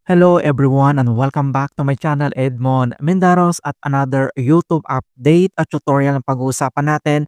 Hello everyone and welcome back to my channel Edmond Mendaros at another YouTube update at tutorial na pag-uusapan natin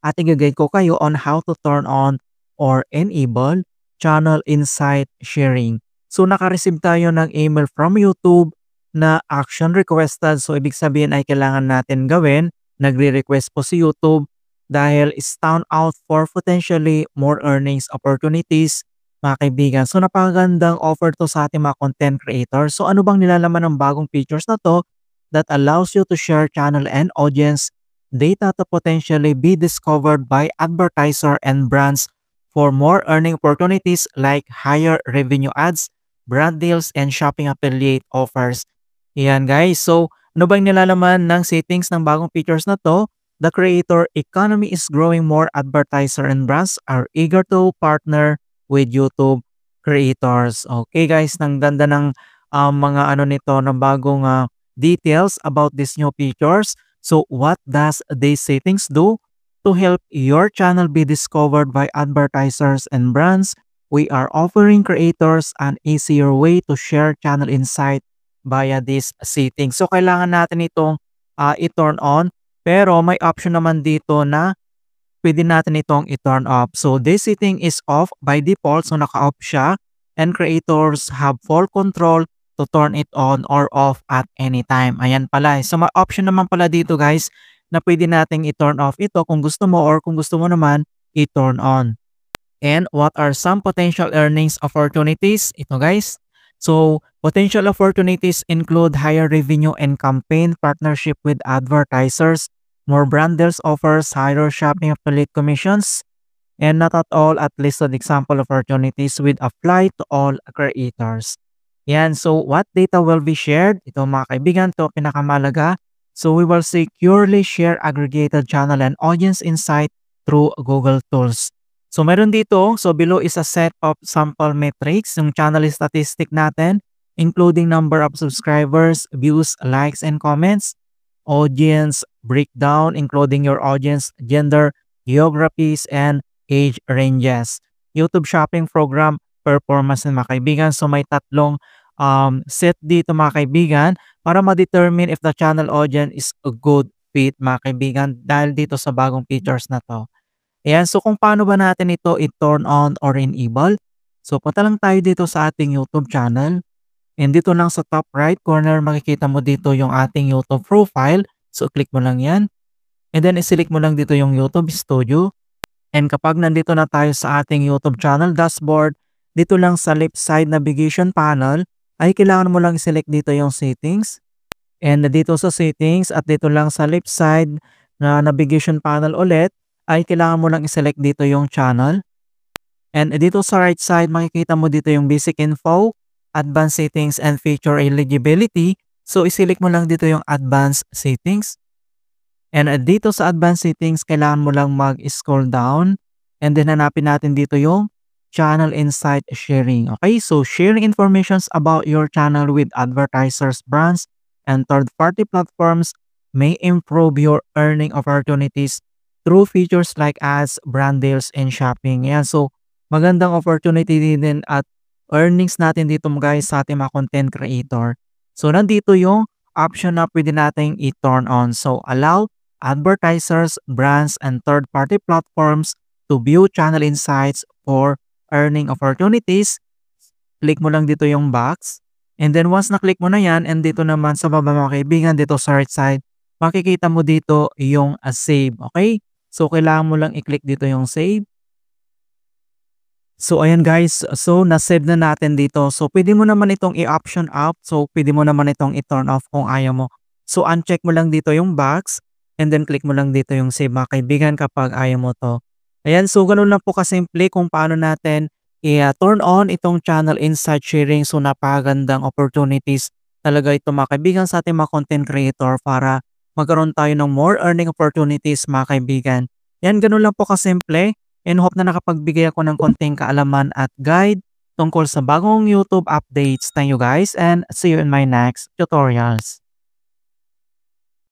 at i-guide ko kayo on how to turn on or enable channel insight sharing. So naka-receive tayo ng email from YouTube na action requested. So ibig sabihin ay kailangan natin gawin. Nagre-request po si YouTube dahil stand out for potentially more earnings opportunities mga kaibigan. So napakagandang offer to sa ating mga content creators. So ano bang nilalaman ng bagong features na to that allows you to share channel and audience data to potentially be discovered by advertiser and brands for more earning opportunities like higher revenue ads, brand deals, and shopping affiliate offers. Yan guys. So ano bang nilalaman ng settings ng bagong features na to? The creator economy is growing, more advertiser and brands are eager to partner with YouTube creators. Okay guys, nang ganda ng mga ano nito ng bagong details about these new features. So what does these settings do? To help your channel be discovered by advertisers and brands, we are offering creators an easier way to share channel insight via this setting. So kailangan natin itong i-turn on, pero may option naman dito na pwede natin itong i-turn off. So this setting is off by default, so naka-off siya, and creators have full control to turn it on or off at any time. Ayan pala. So may option naman pala dito guys na pwede nating i-turn off ito kung gusto mo, or kung gusto mo naman i-turn on. And what are some potential earnings opportunities? Ito guys. So potential opportunities include higher revenue and campaign partnership with advertisers, more brand deals offers, higher shopping affiliate commissions, and not at all at least an example opportunities with apply to all creators. Yan, so what data will be shared? Ito mga kaibigan, to pinakamalaga. So we will securely share aggregated channel and audience insight through Google Tools. So meron dito, so below is a set of sample metrics, yung channel statistic natin, including number of subscribers, views, likes, and comments, audience breakdown, including your audience, gender, geographies, and age ranges. YouTube Shopping Program performance ng mga kaibigan. So may tatlong set dito mga kaibigan para ma-determine if the channel audience is a good fit mga kaibigan dahil dito sa bagong features na to. Ayan, so kung paano ba natin ito i-turn on or enable? So punta lang tayo dito sa ating YouTube channel. And dito lang sa top right corner, makikita mo dito yung ating YouTube profile. So, click mo lang yan. And then, i-select mo lang dito yung YouTube Studio. And kapag nandito na tayo sa ating YouTube channel dashboard, dito lang sa left side navigation panel, ay kailangan mo lang i-select dito yung settings. And dito sa settings at dito lang sa left side na navigation panel ulit, ay kailangan mo lang i-select dito yung channel. And dito sa right side, makikita mo dito yung basic info, advanced settings, and feature eligibility. So, i-select mo lang dito yung advanced settings. And dito sa advanced settings, kailangan mo lang mag-scroll down. And then, hanapin natin dito yung channel insight sharing. Okay, so sharing informations about your channel with advertisers, brands, and third-party platforms may improve your earning opportunities through features like ads, brand deals, and shopping. Yan, so magandang opportunity din at earnings natin dito guys sa ating mga content creator. So nandito yung option na pwede nating i-turn on. So allow advertisers, brands, and third-party platforms to view channel insights for earning opportunities. Click mo lang dito yung box. And then once na-click mo na yan, and dito naman sa baba mga kaibigan, dito sa right side, makikita mo dito yung save. Okay? So kailangan mo lang i-click dito yung save. So ayan guys, so na-save na natin dito. So pwede mo naman itong i-option up. So pwede mo naman itong i-turn off kung ayaw mo. So uncheck mo lang dito yung box and then click mo lang dito yung save mga kaibigan kapag ayaw mo to. Ayan, so ganun lang po kasimple kung paano natin i-turn on itong channel insight sharing. So napakagandang opportunities talaga ito mga kaibigan sa ating mga content creator para magkaroon tayo ng more earning opportunities mga kaibigan. Yan, ganun lang po kasimple. And hope na nakapagbigay ako ng konting kaalaman at guide tungkol sa bagong YouTube updates. Thank you guys and see you in my next tutorials.